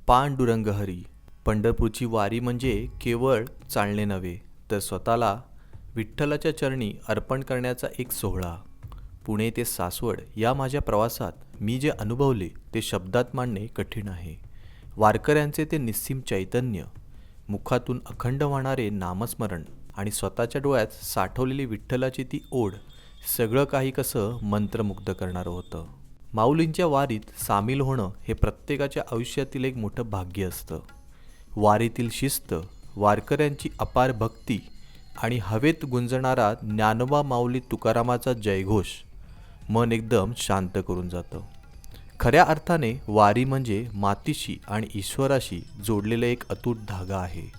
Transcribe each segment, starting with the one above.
पांडुरंग हरी. पंढरपूरची वारी म्हणजे केवळ चालणे नव्हे, तर स्वतःला विठ्ठलाच्या चरणी अर्पण करण्याचा एक सोहळा. पुणे ते सासवड या माझ्या प्रवासात मी जे अनुभवले ते शब्दात मांडणे कठीण आहे. वारकऱ्यांचे ते निस्सीम चैतन्य, मुखातून अखंड वाहणारे नामस्मरण आणि स्वतःच्या डोळ्यात साठवलेली विठ्ठलाची ती ओढ, सगळं काही कसं मंत्रमुग्ध करणारं होतं. माऊलींच्या वारीत सामील होणं हे प्रत्येकाच्या आयुष्यातील एक मोठं भाग्य असतं. वारीतील शिस्त, वारकऱ्यांची अपार भक्ती आणि हवेत गुंजणारा ज्ञानोबा माऊली तुकारामाचा जयघोष मन एकदम शांत करून जातं. खऱ्या अर्थाने वारी म्हणजे मातीशी आणि ईश्वराशी जोडलेला एक अतूट धागा आहे,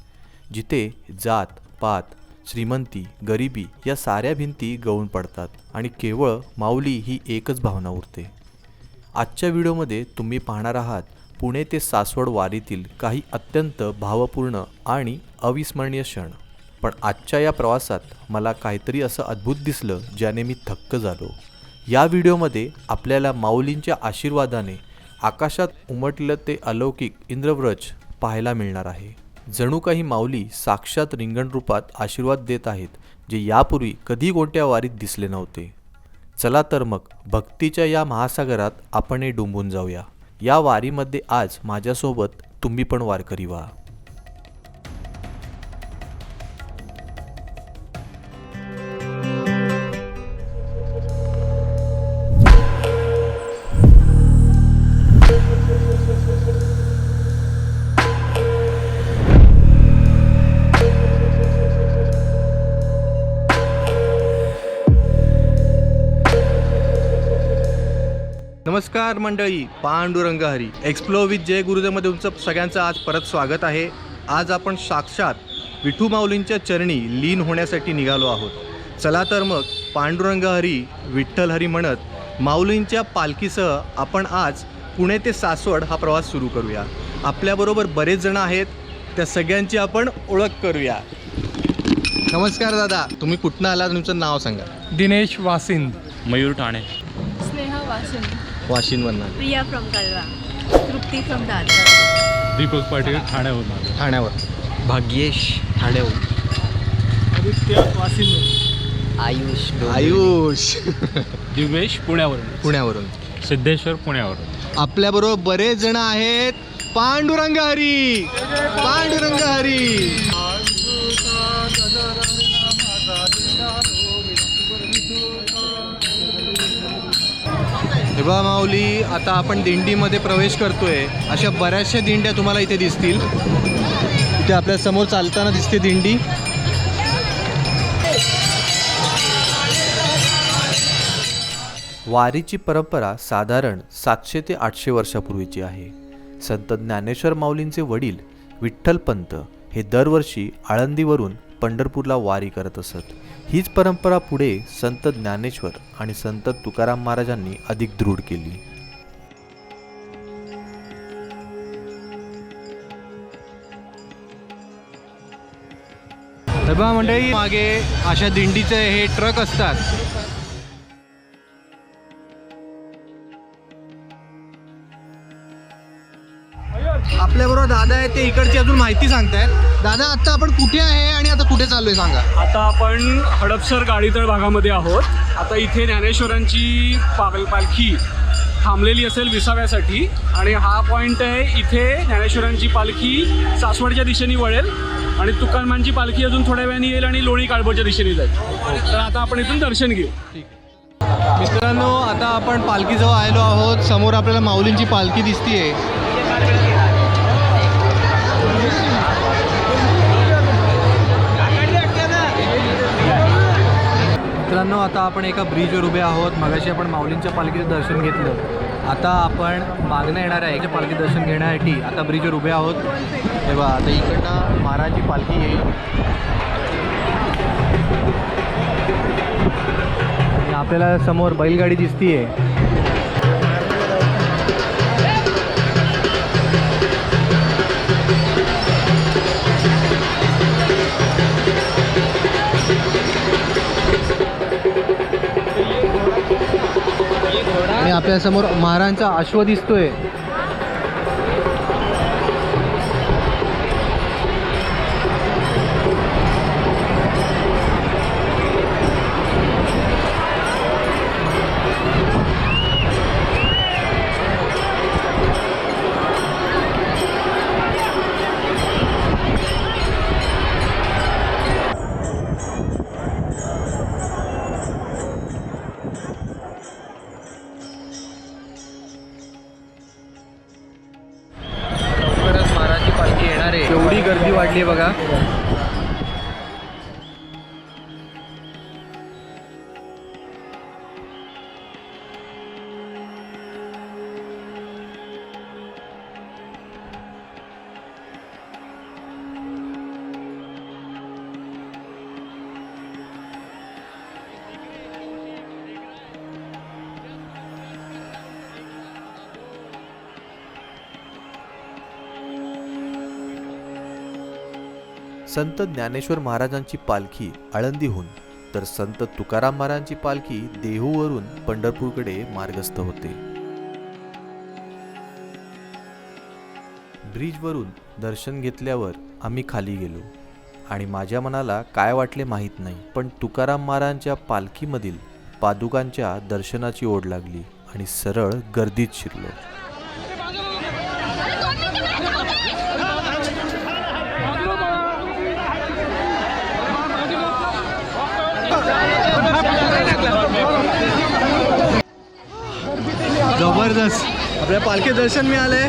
जिथे जात पात, श्रीमंती, गरिबी या साऱ्या भिंती गळून पडतात आणि केवळ माऊली ही एकच भावना उरते. आजच्या व्हिडिओमध्ये तुम्ही पाहणार आहात पुणे ते सासवड वारीतील काही अत्यंत भावपूर्ण आणि अविस्मरणीय क्षण. पण आजच्या या प्रवासात मला काहीतरी असं अद्भुत दिसलं ज्याने मी थक्क झालो. या व्हिडिओमध्ये आपल्याला माऊलींच्या आशीर्वादाने आकाशात उमटलेलं ते अलौकिक इंद्रव्रज पाहायला मिळणार आहे. जणू काही माऊली साक्षात रिंगण रूपात आशीर्वाद देत आहेत, जे यापूर्वी कधी कोणत्या वारीत दिसले नव्हते. चला तर मग भक्तीच्या या महासागरात आपणही डुंबून जाऊया. या वारीमध्ये आज माझ्यासोबत तुम्ही पण वारकरी व्हा. नमस्कार मंडळी, पांडुरंग हरी एक्सप्लोर विथ जय गुरुदेवमध्ये तुमचं सगळ्यांचं आज परत स्वागत आहे. आज आपण साक्षात विठू माऊलींच्या चरणी लीन होण्यासाठी निघालो आहोत. चला तर मग पांडुरंग हरी विठ्ठल हरी म्हणत माऊलींच्या पालखीसह आपण आज पुणे ते सासवड हा प्रवास सुरू करूया. आपल्याबरोबर बरेच जण आहेत, त्या सगळ्यांची आपण ओळख करूया. नमस्कार दादा, तुम्ही कुठनं आला, तुमचं नाव सांगा. दिनेश वासिन. मयूर ठाणे. स्नेहा वाशिम. वाशिंदवरनं. प्रिया फ्रॉम कळवा. तृप्ती फ्रॉम दादर. दीपक पाटील ठाण्यावरून. ठाण्यावर. भाग्येश ठाण्यावर. आदित्य वासिन. आयुष दिवेश पुण्यावरून. सिद्धेश्वर पुण्यावरून. आपल्याबरोबर बरेच जण आहेत. पांडुरंग हरी, पांडुरंग हरी. हे बघा माऊली, आता आपण दिंडीमध्ये प्रवेश करतोय. अशा बऱ्याचशा दिंड्या तुम्हाला इथे दिसतील. इथे आपल्या समोर चालताना दिसते दिंडी. वारीची परंपरा साधारण 700 ते 800 वर्षापूर्वीची आहे. संत ज्ञानेश्वर माऊलींचे वडील विठ्ठलपंत हे दरवर्षी आळंदीवरून पंढरपूरला वारी करत असत. हीच परंपरा पुढे संत ज्ञानेश्वर आणि संत तुकाराम महाराजांनी अधिक दृढ केली. तेव्हा मंडळी, मागे अशा दिंडीचे हे ट्रक असतात. आपल्याबरोबर दादा आहे, ते इकडची अजून माहिती सांगतायत. दादा, आता आपण कुठे आहे आणि आता कुठे चाललोय सांगा. आता आपण हडपसर गाडीतळ भागामध्ये आहोत. आता इथे ज्ञानेश्वरांची पालखी थांबलेली असेल विसाव्यासाठी, आणि हा पॉईंट आहे. इथे ज्ञानेश्वरांची पालखी सासवडच्या दिशेने वळेल आणि तुकारामांची पालखी अजून थोड्या वेळाने येईल आणि लोणी काळभोरच्या दिशेने जाईल. तर आता आपण इथून दर्शन घेऊ. मित्रांनो, आता आपण पालखीजवळ आलेलो आहोत. समोर आपल्याला माऊलींची पालखी दिसतीये. मित्रांनो, आता आपण एका ब्रिजवर उभे आहोत. मगाशी आपण माऊलींच्या पालखीचं दर्शन घेतलं. आता आपण मागणं येणाऱ्या याच्या पालखी दर्शन घेण्यासाठी आता ब्रिजवर उभे आहोत. तेव्हा आता इकडनं महाराजची पालखी येईल. आपल्याला समोर बैलगाडी दिसतीये. आणि आपल्यासमोर महाराजांचा अश्व दिसतोय. पालखी आहे बघा. संत ज्ञानेश्वर महाराजांची पालखी आळंदीहून तर संत तुकाराम महाराजांची पालखी देहूवरून पंढरपूरकडे मार्गस्थ होते. ब्रिजवरून दर्शन घेतल्यावर आम्ही खाली गेलो आणि माझ्या मनाला काय वाटले माहीत नाही, पण तुकाराम महाराजांच्या पालखीमधील पादुकांच्या दर्शनाची ओढ लागली आणि सरळ गर्दीत शिरलो. जबरदस्त आपल्या पालखी दर्शन मिळालंय.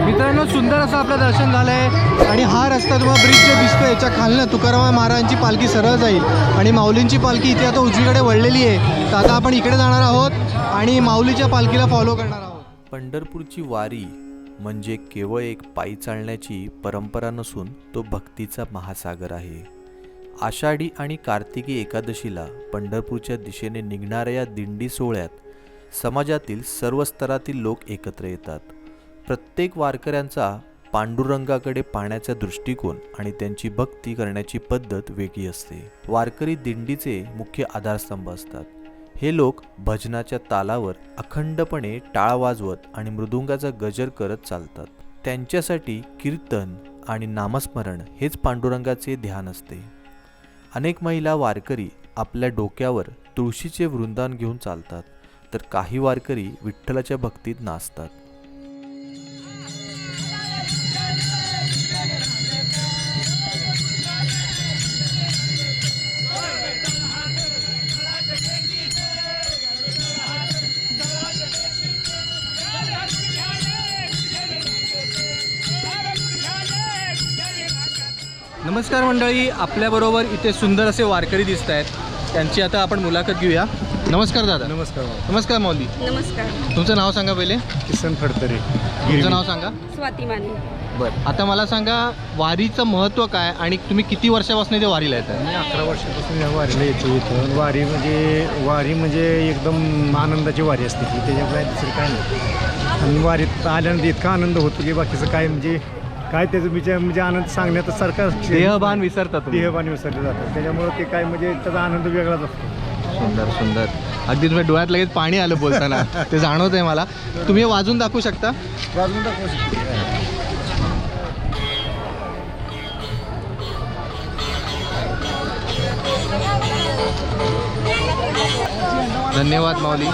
मित्रांनो सुंदर असं आपलं दर्शन झालंय आणि हा रस्ता तुम्हाला ब्रिज जो दिसतोय याच्या खालनं तुकाराम महाराजांची पालखी सरळ जाईल आणि माऊलींची पालखी इथे आता उजवीकडे वळलेली आहे. तर आता आपण इकडे जाणार आहोत आणि माऊलीच्या पालखीला फॉलो करणार आहोत. पंढरपूरची वारी म्हणजे केवळ एक पायी चालण्याची परंपरा नसून तो भक्तीचा महासागर आहे. आषाढी आणि कार्तिकी एकादशीला पंढरपूरच्या दिशेने निघणाऱ्या या दिंडी सोहळ्यात समाजातील सर्व स्तरातील लोक एकत्र येतात. प्रत्येक वारकऱ्यांचा पांडुरंगाकडे पाहण्याचा दृष्टिकोन आणि त्यांची भक्ती करण्याची पद्धत वेगळी असते. वारकरी दिंडीचे मुख्य आधारस्तंभ असतात. हे लोक भजनाच्या तालावर अखंडपणे टाळ वाजवत आणि मृदुंगाचा गजर करत चालतात. त्यांच्यासाठी कीर्तन आणि नामस्मरण हेच पांडुरंगाचे ध्यान असते. अनेक महिला वारकरी आपल्या डोक्यावर तुळशीचे वृंदावन घेऊन चालतात, तर काही वारकरी विठ्ठलाच्या भक्तीत नाचतात. नमस्कार मंडळी, आपल्याबरोबर इथे सुंदर असे वारकरी दिसत आहेत. त्यांची आता आपण मुलाखत घेऊया. नमस्कार दादा. नमस्कार. नमस्कार माऊली. नमस्कार. तुमचं नाव सांगा पहिले. किसन फडतरे. तुमचं नाव सांगा. स्वाती माने. बरं, आता मला सांगा वारीचं महत्त्व काय आणि तुम्ही किती वर्षापासून इथे वारीला येतात? मी 11 वर्षापासून या वारीला येतो. इथं वारी म्हणजे एकदम आनंदाची वारी असते की त्याच्यामुळे दुसरं काय नाही. आणि वारीत आल्यानंतर इतका आनंद होतो की बाकीचं काय म्हणजे काय त्याचं विचार म्हणजे आनंद सांगण्यात सारखं देहभान विसरतात. देहभान विसरले जातात. त्याच्यामुळं ते काय म्हणजे त्याचा आनंद वेगळाच असतो. सुंदर सुंदर. अगदी तुम्ही डोळ्यात लगेच पाणी आलं बोलताना. ते जाणवत आहे मला. तुम्ही वाजून दाखवू शकता? वाजून दाखवू शकतो. धन्यवाद माऊली.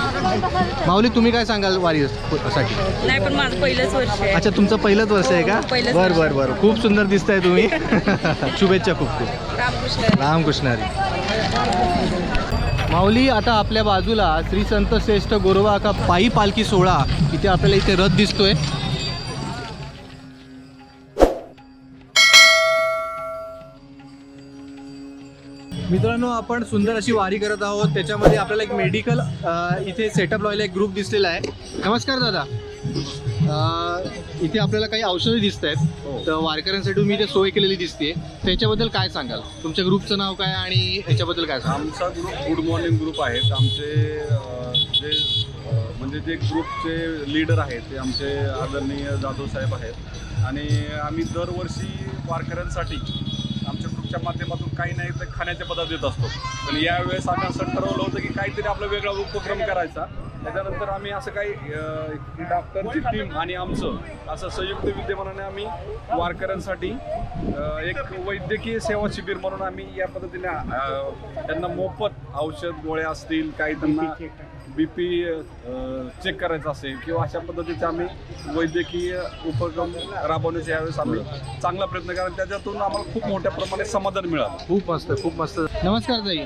माऊली तुम्ही काय सांगाल वारीसाठी? नाही, पण माझं पहिलंच वर्ष आहे. अच्छा, तुमचं पहिलंच वर्ष आहे का? पहिलंच बरं वर्ष. बरं बरं. खूप सुंदर दिसताय तुम्ही. शुभेच्छा खूप खूप. रामकृष्ण. रामकृष्ण हरी. माऊली, आता आपल्या बाजूला श्री संत श्रेष्ठ गोरोबा का पायी पालखी सोहळा इथे आपल्याला इथे रथ दिसतोय. मित्रांनो, आपण सुंदर अशी वारी करत आहोत. त्याच्यामध्ये आपल्याला एक मेडिकल इथे सेटअप लावलेला एक ग्रुप दिसलेला आहे. नमस्कार दादा. इथे आपल्याला काही औषधं दिसत आहेत, तर वारकऱ्यांसाठी तुम्ही इथे सोय केलेली दिसते. त्याच्याबद्दल काय सांगाल? तुमच्या ग्रुपचं नाव काय आणि याच्याबद्दल काय सांगाल? आमचा ग्रुप गुड मॉर्निंग ग्रुप आहेत. आमचे जे ग्रुपचे लीडर आहेत ते आमचे आदरणीय जाधव साहेब आहेत आणि आम्ही दरवर्षी वारकऱ्यांसाठी आमच्या ग्रुपच्या माध्यमातून काही नाही तर खाण्याचे पदार्थ देत असतो. पण यावेळेस आम्ही असं ठरवलं होतं की काहीतरी आपला वेगळा उपक्रम करायचा. त्याच्यानंतर आम्ही असं काही डॉक्टरची टीम आणि आमचं असं संयुक्त विद्यमानाने आम्ही वारकऱ्यांसाठी एक वैद्यकीय सेवा शिबिर म्हणून आम्ही या पद्धतीने त्यांना मोफत औषध गोळ्या असतील, काही त्यांना BP चेक करायचा असेल किंवा अशा पद्धतीचे आम्ही वैद्यकीय उपक्रम राबवण्याचे यावेळेस आम्ही चांगला प्रयत्न करा, त्याच्यातून आम्हाला खूप मोठ्या प्रमाणात समाधान मिळालं. खूप मस्त, खूप मस्त. नमस्कार ताई.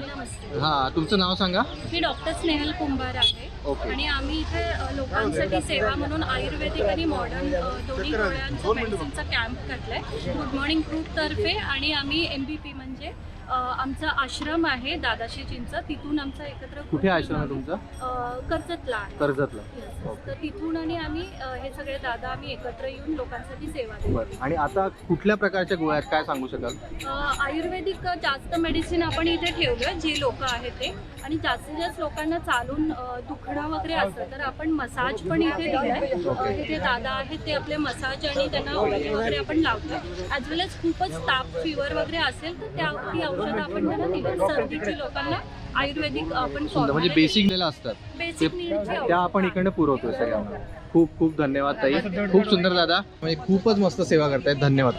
हां, तुमचं नाव सांगा. मी डॉक्टर स्नेहल कुंभार आहे. ओके. आणि आम्ही इथे लोकांसाठी सेवा म्हणून आयुर्वेदिक आणि मॉडर्न दोन्ही डोळ्यांचा मेडिसिनचा कॅम्प घातलाय गुड मॉर्निंग ग्रुपतर्फे. आणि आम्ही MBP म्हणजे आमचा आश्रम आहे दादाशी चिंच, तिथून आमचा एकत्र कुठे आश्रम आहे तुमचा? कर्जतला आहे. कर्जतला. तर तिथून आणि आम्ही हे सगळे दादा आम्ही एकत्र येऊन लोकांसाठी सेवा देतो. बरं. आणि आता कुठल्या प्रकारच्या गोळ्या आहेत, काय सांगू शकाल? आयुर्वेदिक जास्त मेडिसिन आपण इथे ठेवलं जी लोक आहेत ते. आणि जास्तीत जास्त लोकांना चालून दुखणं वगैरे असतं तर आपण मसाज पण इथे दिलाय. इथे दादा आहेत ते आपले मसाज आणि त्यांना ऑइल वगैरे आपण लावतो. ॲज वेल एज खूपच ताप फीवर वगैरे असेल तर ती औषधं आपण त्यांना दिली. सर्दीची लोकांना आयुर्वेदिक आपण म्हणजे बेसिक नेला असतात बेसिक त्या आपण इकडनं पुरवतोय सगळ्यांना. खूप खूप धन्यवाद ताई. खूप सुंदर दादा, म्हणजे खूपच मस्त सेवा करतायत. धन्यवाद.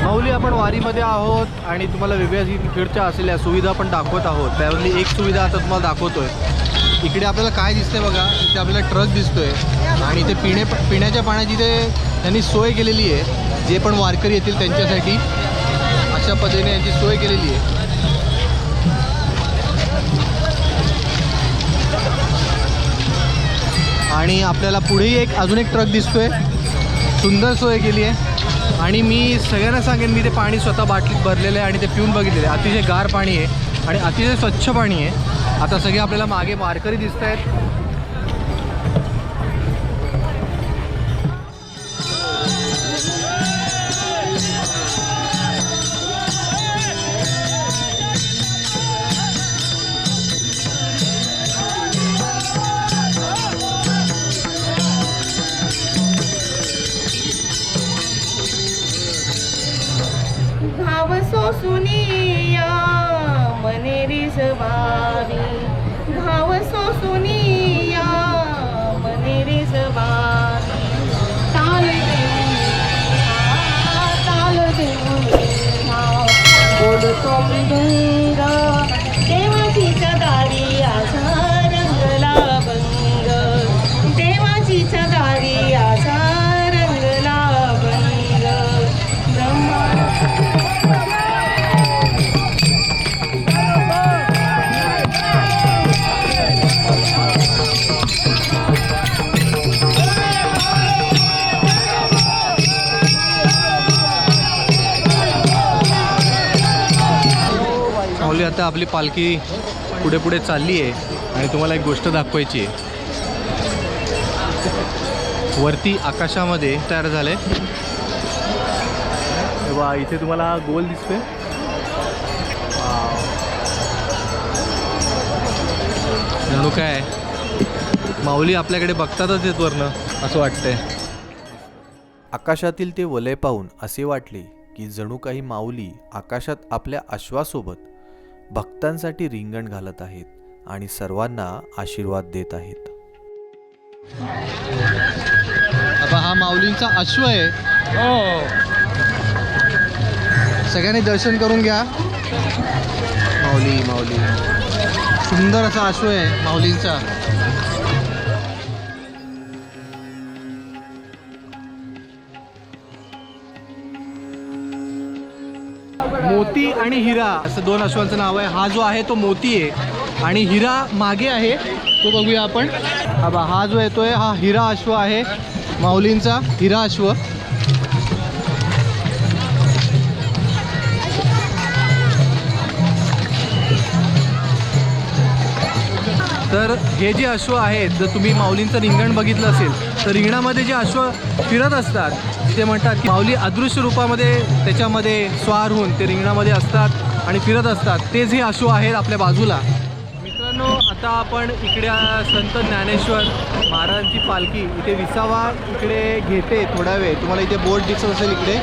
माऊली, आपण वारीमध्ये आहोत आणि तुम्हाला वेगवेगळ्या इकडच्या असलेल्या सुविधा पण दाखवत आहोत. त्यामधली एक सुविधा आता तुम्हाला दाखवतोय. इकडे आपल्याला काय दिसतंय बघा, इथे आपल्याला ट्रक दिसतोय आणि इथे पिण्याच्या पाण्याची इथे त्यांनी सोय केलेली आहे. जे पण वारकरी येतील त्यांच्यासाठी अशा पद्धतीने यांची सोय केलेली आहे. आणि आपल्याला पुढेही अजून एक ट्रक दिसतोय. सुंदर सोय केली आहे. आणि मी सगळ्यांना सांगेन, मी ते पाणी स्वतः बाटलीत भरलेलं आहे आणि ते पिऊन बघितलेलं आहे. अतिशय गार पाणी आहे आणि अतिशय स्वच्छ पाणी आहे. आता सगळे आपल्याला मागे वारकरी दिसत आहेत. भाव सोसुनिया मनेरी सवारी, भाव सोसुनिया मनेरी सवारी. ताल देऊन बोलतो मृदुंग, देवाची दारी आजा रंगला भंग, देवाची दारी आजा रंगला भंग. ब्रह्मा आता आपली पालखी पुढे पुढे चालली आहे आणि तुम्हाला एक गोष्ट दाखवायची आहे. वरती आकाशामध्ये तयार झाले तेव्हा इथे तुम्हाला गोल दिसतोय. जणू काय माऊली आपल्याकडे बघतातच येत वरनं असं वाटतंय. आकाशातील ते वलय पाहून असे वाटले की जणू काही माऊली आकाशात आपल्या अश्वासोबत भक्तांसाठी रिंगण घालत आहेत आणि सर्वांना आशीर्वाद देत आहेत. आता हा माऊलींचा अश्व आहे. सगळ्यांनी दर्शन करून घ्या. माऊली माऊली सुंदर असा अश्व आहे माऊलींचा. मोती आणि हिरा असं दोन अश्वांचं नाव आहे. हा जो आहे तो मोती आहे आणि हिरा मागे आहे तो बघूया आपण. हा जो येतोय हा हिरा अश्व आहे माऊलींचा, हिरा अश्व. तर हे जे अश्व आहेत, जर तुम्ही माऊलींचं रिंगण बघितलं असेल तर रिंगणामध्ये जे अश्व फिरत असतात ते म्हणतात की माऊली अदृश्य रूपामध्ये त्याच्यामध्ये स्वार होऊन ते रिंगणामध्ये असतात आणि फिरत असतात. तेच हे अश्व आहेत आपल्या बाजूला. मित्रांनो, आता आपण इकडे संत ज्ञानेश्वर महाराजांची पालखी इथे विसावा इकडे घेते थोडा वेळ. तुम्हाला इथे बोर्ड दिसत असेल इकडे,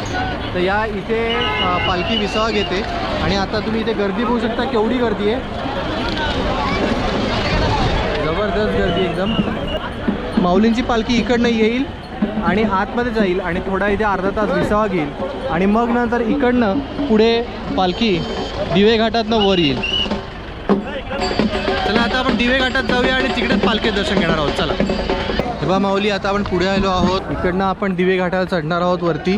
तर या इथे पालखी विसावा घेते. आणि आता तुम्ही इथे गर्दी बघू शकता, केवढी गर्दी आहे, जबरदस्त गर्दी एकदम. माऊलींची पालखी इकडनं येईल आणि आतमध्ये जाईल आणि थोडा इथे अर्धा तास विसावा घेईल आणि मग नंतर इकडनं पुढे पालखी दिवे घाटातनं वर येईल. चला आता आपण दिवे घाटात जाऊया आणि तिकडेच पालखी दर्शन घेणार आहोत. चला हे बा माऊली, आता आपण पुढे आलो आहोत. इकडनं आपण दिवे घाटाला चढणार आहोत वरती.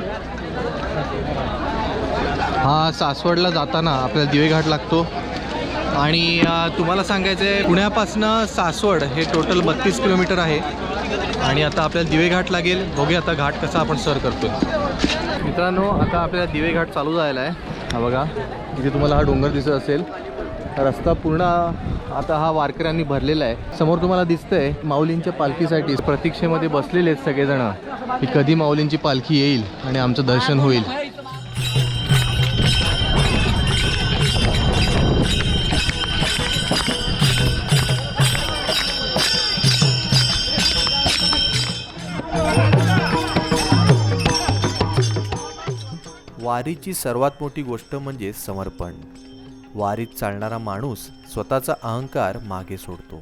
हा सासवडला जाताना आपल्याला दिवे घाट लागतो. आणि तुम्हाला सांगायचं आहे, पुण्यापासनं सासवड हे टोटल 32 किलोमीटर आहे. आणि आता आपल्याला दिवे घाट लागेल. बघूया आता घाट कसा आपण सर करतो. मित्रांनो, आता आपल्याला दिवे घाट चालू झालेला आहे. हा बघा, इथे तुम्हाला हा डोंगर दिसत असेल. रस्ता पूर्ण आता हा वारकऱ्यांनी भरलेला आहे. समोर तुम्हाला दिसतंय माऊलींच्या पालखीसाठी प्रतीक्षेमध्ये बसलेले आहेत सगळेजण की कधी माऊलींची पालखी येईल आणि आमचं दर्शन होईल. वारीची सर्वात मोठी गोष्ट म्हणजे समर्पण. वारीत चालणारा माणूस स्वतःचा अहंकार मागे सोडतो.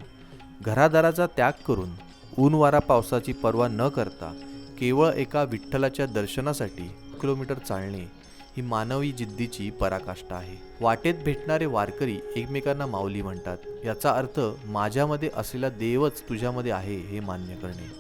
घरादाराचा त्याग करून ऊन वारा पावसाची पर्वा न करता केवळ एका विठ्ठलाच्या दर्शनासाठी किलोमीटर चालणे ही मानवी जिद्दीची पराकाष्ठा आहे. वाटेत भेटणारे वारकरी एकमेकांना माऊली म्हणतात. याचा अर्थ माझ्यामध्ये असलेला देवच तुझ्यामध्ये आहे हे मान्य करणे.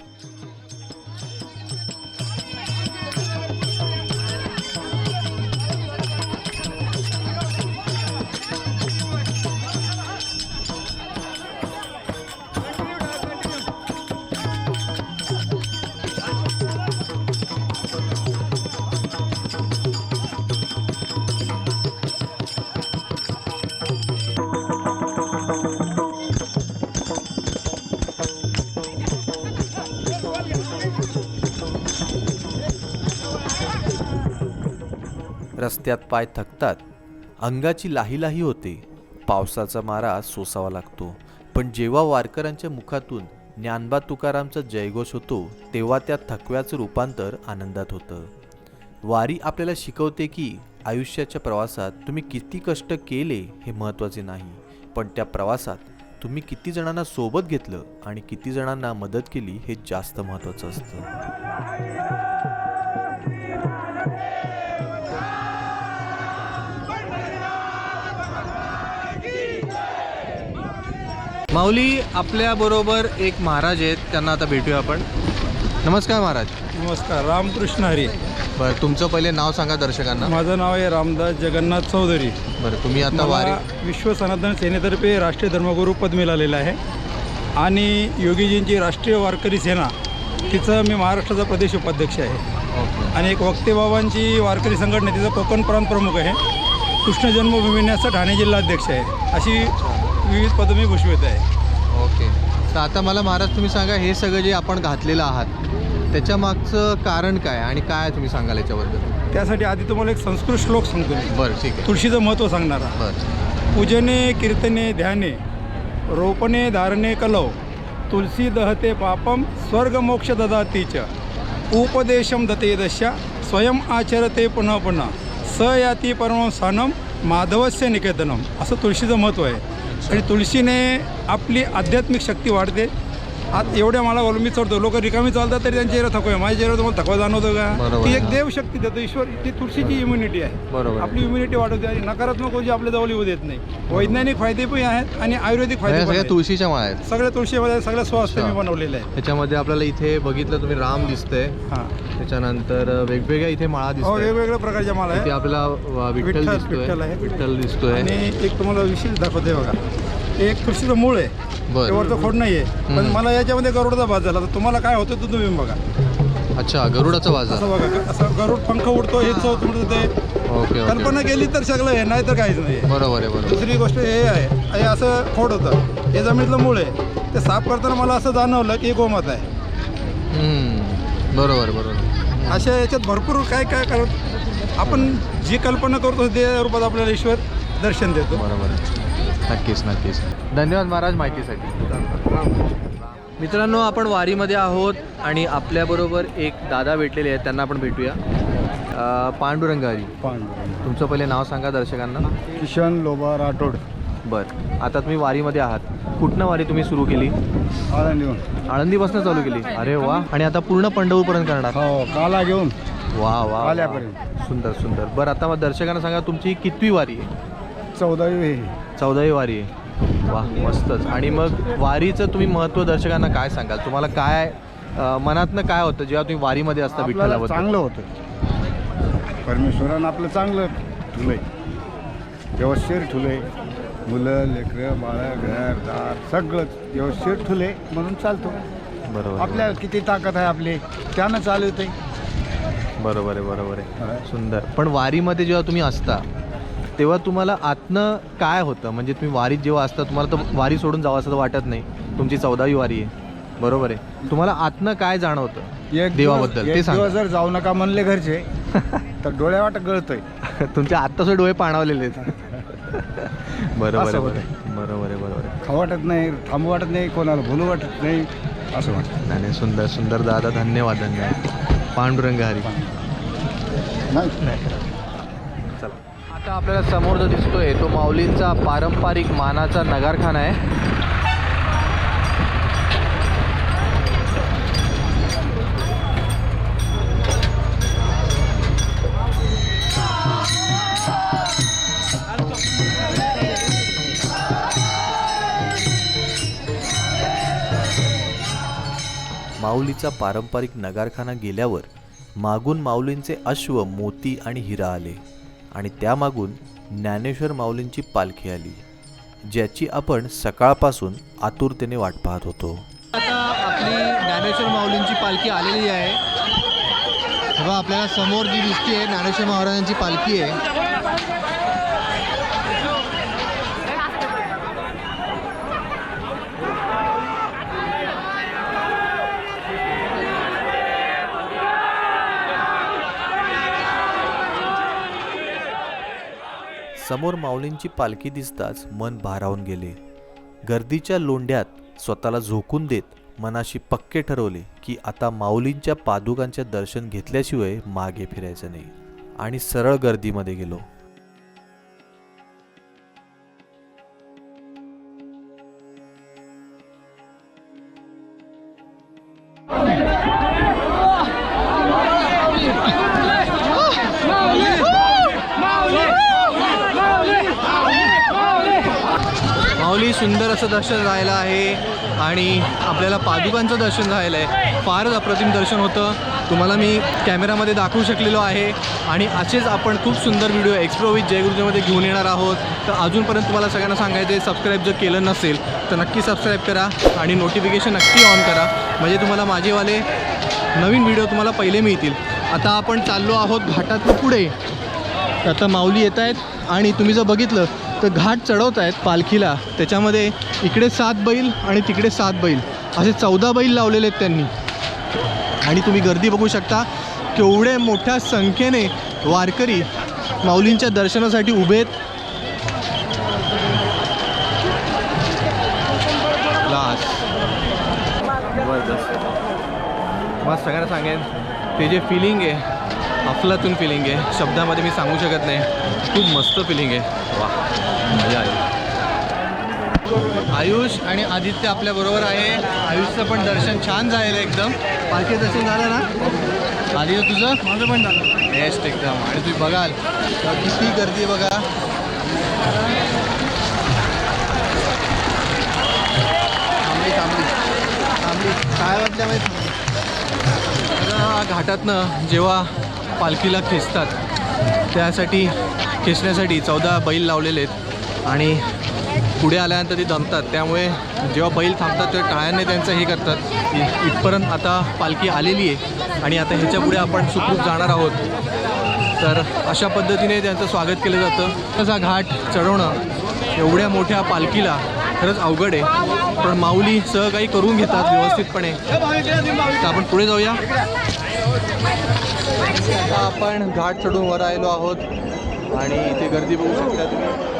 रस्त्यात पाय थकतात, अंगाची लाहीलाही होते, पावसाचा मारा सोसावा लागतो. पण जेव्हा वारकऱ्यांच्या मुखातून ज्ञानबा तुकारामचा जयघोष होतो तेव्हा त्या थकव्याचं रूपांतर आनंदात होतं. वारी आपल्याला शिकवते की आयुष्याच्या प्रवासात तुम्ही किती कष्ट केले हे महत्त्वाचे नाही, पण त्या प्रवासात तुम्ही किती जणांना सोबत घेतलं आणि किती जणांना मदत केली हे जास्त महत्त्वाचं असतं. माऊली, आपल्याबरोबर एक महाराज आहेत, त्यांना आता भेटूया आपण. नमस्कार महाराज. नमस्कार. रामकृष्ण हरी. बरं, तुमचं पहिले नाव सांगा दर्शकांना. माझं नाव आहे रामदास जगन्नाथ चौधरी. बरं, तुम्ही आता वारी विश्व सनातन सेनेतर्फे राष्ट्रीय धर्मगुरू पद मिळालेलं आहे आणि योगीजींची राष्ट्रीय वारकरी सेना तिचं मी महाराष्ट्राचा प्रदेश उपाध्यक्ष आहे. आणि एक वक्ते बाबांची वारकरी संघटना तिचा कोकण प्रांत प्रमुख आहे. कृष्ण जन्मभूमी न्यासचा ठाणे जिल्हाध्यक्ष आहे. अशी विविध पदं मी भूषवित आहे. ओके. तर आता मला महाराज तुम्ही सांगा, हे सगळं जे आपण घातलेलं आहात त्याच्या मागचं कारण काय आणि काय तुम्ही सांगाल याच्याबद्दल? त्यासाठी आधी तुम्हाला एक संस्कृत श्लोक सांगतो मी. बरं, ठीक आहे. तुळशीचं महत्त्व सांगणारा. बरं. पूजने कीर्तने ध्याने रोपणे धारणे कलौ तुलसी दहते पापम स्वर्ग मोक्ष ददाती च उपदेशम दते दशा स्वयं आचरते पुन्हा पुन्हा स याती परम स्थानम माधवस्य निकेतनम, असं तुळशीचं महत्त्व आहे. आणि तुळशीने आपली आध्यात्मिक शक्ती वाढते. आता एवढ्या मला मी चढतो, लोक रिकामी चालतात तरी त्यांच्या चेहरा थकवा आहे. माझ्या चेहरा तुम्हाला थकवा जाणवतो का? ती एक देवशक्ती देतो ईश्वर. ती तुळशीची इम्युनिटी आहे. बरोबर. आपली इम्युनिटी वाढवते आणि नकारात्मक ऊर्जा आपल्या जवळ येऊ देत नाही. वैज्ञानिक फायदे पण आहेत आणि आयुर्वेदिक फायदे पण सगळ्या आहेत. तुळशीच्या माळा आहेत. सगळ्या तुळशीमध्ये सगळ्या स्वास्थ्य मी बनवलेलं आहे. त्याच्यामध्ये आपल्याला इथे बघितलं तुम्ही राम दिसतंय. हां. त्याच्यानंतर वेगवेगळ्या इथे माळा हो, दिसतोय. वेगवेगळ्या प्रकारच्या माला इथे आहे. आपल्याला विठ्ठल विठ्ठल दिसतोय. आहे. विठ्ठल दिसतोय. आणि एक तुम्हाला विशेष दाखवते बघा, एक तुळशीचं मूळ आहे. बरं. त्यावरचं खोड नाही आहे. पण मला याच्यामध्ये गरुडाचा भास झाला. तर तुम्हाला काय होतं तो तुम्ही बघा. अच्छा, गरुडाचा बाजार. असं बघा, असं गरुड पंख उडतो हे तुमचं ते ओके. कल्पना केली तर सगळं आहे, नाही तर काहीच नाही. बरोबर आहे. बरोबर. दुसरी गोष्ट हे आहे, हे असं खोड होतं, हे जमिनीतलं मूळ आहे. ते साफ करताना मला असं जाणवलं की हे गोमाता आहे. बरोबर बरोबर. अशा याच्यात भरपूर काय काय करत आपण जी कल्पना करतो ते रूपात आपल्याला ईश्वर दर्शन देतो. बरोबर. नक्कीच नक्कीच. धन्यवाद महाराज माहितीसाठी. मित्रांनो, आपण वारीमध्ये आहोत आणि आपल्याबरोबर एक दादा भेटलेले आहेत, त्यांना आपण भेटूया. पांडुरंग हरी. तुमचं पहिले नाव सांगा दर्शकांना. किशन लोबा राठोड. बरं, आता तुम्ही वारीमध्ये आहात. कुठनं वारी तुम्ही सुरू केली? आळंदीपासून चालू केली. अरे वा. आणि आता पूर्ण पंढरपूरपर्यंत करणार? हो, काला घेऊन. वा वा. आल्यापर्यंत. सुंदर सुंदर. बरं, आता मग दर्शकांना सांगा, तुमची कितवी वारी आहे? 14वी. 14वी वारी आहे. वा मस्तच. आणि मग वारीचं तुम्ही महत्त्व दर्शकांना काय सांगाल? तुम्हाला काय मनातनं काय होतं जेव्हा तुम्ही वारीमध्ये असता आपल्याला विठ्ठलाबद्दल? चांगलं होतं, परमेश्वरानं आपलं चांगलं ठुलंय, व्यवस्थित ठुलंय, मुलं लेकरं बाळं घरदार सगळंच व्यवस्थित ठुले म्हणून चालतो. बरोबर आपल्याला किती ताकद आहे आपली त्यानं चालवते. बरोबर आहे, बरोबर आहे. सुंदर. पण वारीमध्ये जेव्हा तुम्ही असता तेव्हा तुम्हाला आतनं काय होतं? म्हणजे तुम्ही वारीत जेव्हा असता तुम्हाला तर वारी सोडून जावं असं तर वाटत नाही. तुमची 14वी वारी आहे, बरोबर आहे. तुम्हाला आतनं काय जाणवतं एक देवाबद्दल ते दिवस सांगा. जर जाऊ नका म्हणले घरचे तर डोळ्या वाट गळतोय. तुमच्या आत्ताचे डोळे पाणावलेले आहेत. बरोबर असं आहे, होतं. बरोबर आहे, बरोबर आहे. खाऊ वाटत नाही, थांबू वाटत नाही, कोणाला बोलू वाटत नाही, असं वाटतं. नाही नाही, सुंदर सुंदर दादा, धन्यवाद धन्यवाद. पांडुरंग हरी. चला, आता आपल्याला समोर जो दिसतोय तो माऊलींचा पारंपरिक मानाचा नगारखाना आहे. माऊलीचा पारंपरिक नगारखाना गेल्यावर मागून माऊलींचे अश्व, मोती आणि हिरा आले आणि त्यामागून ज्ञानेश्वर माऊलींची पालखी आली, ज्याची आपण सकाळपासून आतुरतेने वाट पाहत होतो. आता आपली ज्ञानेश्वर माऊलींची पालखी आलेली आहे. तेव्हा आपल्याला समोर जी दिसते आहे ज्ञानेश्वर महाराजांची पालखी आहे. समोर माऊलींची पालखी दिसताच मन भारावून गेले. गर्दीच्या लोंढ्यात स्वतःला झोकून देत मनाशी पक्के ठरवले की आता माऊलींच्या पादुकांचे दर्शन घेतल्याशिवाय मागे फिरायचं नाही आणि सरळ गर्दीमध्ये गेलो. माऊली सुंदर असं दर्शन झालं आहे आणि आपल्याला पादुकांचं दर्शन झालं आहे. फारच अप्रतिम दर्शन होतं. तुम्हाला मी कॅमेरामध्ये दाखवू शकलेलो आहे आणि असेच आपण खूप सुंदर व्हिडिओ एक्सप्लो विथ जयगुरुजीमध्ये घेऊन येणार आहोत. तर अजूनपर्यंत तुम्हाला सगळ्यांना सांगायचं आहे, सबस्क्राईब जर केलं नसेल तर नक्की सबस्क्राईब करा आणि नोटिफिकेशन नक्की ऑन करा, म्हणजे तुम्हाला माझेवाले नवीन व्हिडिओ तुम्हाला पहिले मिळतील. आता आपण चाललो आहोत घाटातून पुढे. आता माऊली येत आहेत आणि तुम्ही जर बघितलं तर घाट चढवत आहेत पालखीला. त्याच्यामध्ये इकडे 7 बैल आणि तिकडे 7 बैल असे 14 बैल लावलेले आहेत त्यांनी. आणि तुम्ही गर्दी बघू शकता, केवढे मोठ्या संख्येने वारकरी माऊलींच्या दर्शनासाठी उभे आहेत. मला सगळ्यांना सांगेन ते जे फिलिंग आहे अफलातून फिलिंग आहे, शब्दामध्ये मी सांगू शकत नाही. खूप मस्त फिलिंग आहे. वा, मजा आली. आयुष आणि आदित्य आपल्याबरोबर आहे. आयुषचं पण दर्शन छान झालेलं आहे एकदम. पालखी दर्शन झालं ना आदित्य तुझं? माझं पण झालं बेस्ट एकदम. आणि तुम्ही बघाल तर किती गर्दी बघा. थांबली काय वाटल्यामुळे घाटातनं जेव्हा पालखीला खेचतात त्यासाठी खेचण्यासाठी 14 बैल लावलेले आहेत आणि पुढे आल्यानंतर ते दमतात. त्यामुळे जेव्हा बैल थांबतात तेव्हा टाळ्याने त्यांचं हे करतात. इथपर्यंत आता पालखी आलेली आहे आणि आता ह्याच्या पुढे आपण सुखरूप जाणार आहोत. तर अशा पद्धतीने त्यांचं स्वागत केलं जातं. तसा घाट चढवणं एवढ्या मोठ्या पालखीला खरंच अवघड आहे, पण माऊली सहकाही करून घेतात व्यवस्थितपणे. तर आपण पुढे जाऊया. आता आपण घाट चढून वर आलेलो आहोत आणि इथे गर्दी बघू शकता तुम्ही.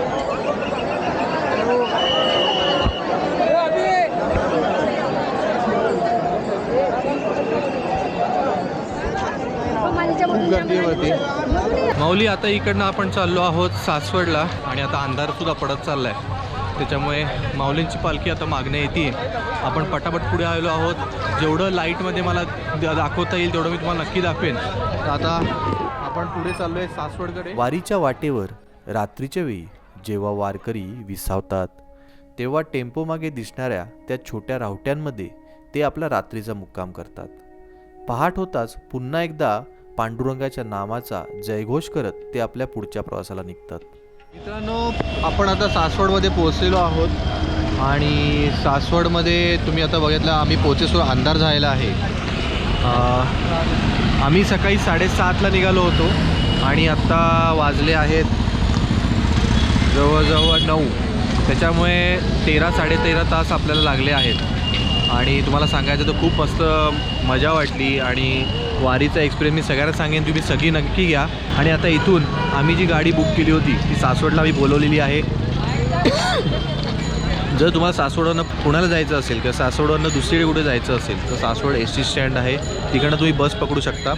खूप गर्दी होती. माऊली, आता इकडनं आपण चाललो आहोत सासवडला आणि आता अंधारसुद्धा पडत चालला आहे. त्याच्यामुळे माऊलींची पालखी आता मागण्या येते. आपण पटापट पुढे आलेलो आहोत. जेवढं लाईटमध्ये मला दाखवता येईल तेवढं मी तुम्हाला नक्की दाखवेन. तर आता आपण पुढे चाललो आहे सासवडकडे. वारीच्या वाटेवर रात्रीच्या वेळी जेव्हा वारकरी विसावतात तेव्हा टेम्पोमागे दिसणाऱ्या त्या छोट्या रावट्यांमध्ये ते आपला रात्रीचा मुक्काम करतात. पहाट होताच पुन्हा एकदा पांडुरंगाच्या नामाचा जयघोष करत ते आपल्या पुढच्या प्रवासाला निघतात. मित्रांनो, आपण आता सासवडमध्ये पोहोचलेलो आहोत आणि सासवडमध्ये तुम्ही आता बघितलं आम्ही पोहोचेसो अंधार झालेला आहे. आम्ही सकाळी 7:30ला निघालो होतो आणि आत्ता वाजले आहेत जवळजवळ 9. त्याच्यामुळे 13-13.5 तास आपल्याला लागले आहेत आणि तुम्हाला सांगायचं तर खूप मस्त मजा वाटली आणि वारीचा एक्सपिरियन्स मी सगळ्यांना सांगेन, तुम्ही सगळी नक्की घ्या. आणि आता इथून आम्ही जी गाडी बुक केली होती ती सासवडला आम्ही बोलवलेली आहे. जर तुम्हाला सासवडवरनं पुण्याला जायचं असेल किंवा सासवडवरनं दुसरीकडे कुठे जायचं असेल तर सासवड ST स्टँड आहे, तिकडनं तुम्ही बस पकडू शकता.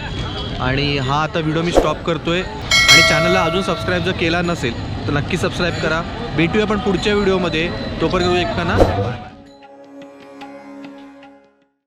आणि हा आता व्हिडिओ मी स्टॉप करतो आहे आणि चॅनलला अजून सबस्क्राईब जर केला नसेल तर नक्की सबस्क्राईब करा. भेटूया आपण पुढच्या व्हिडिओमध्ये. तोपर्यंत एकमेकांना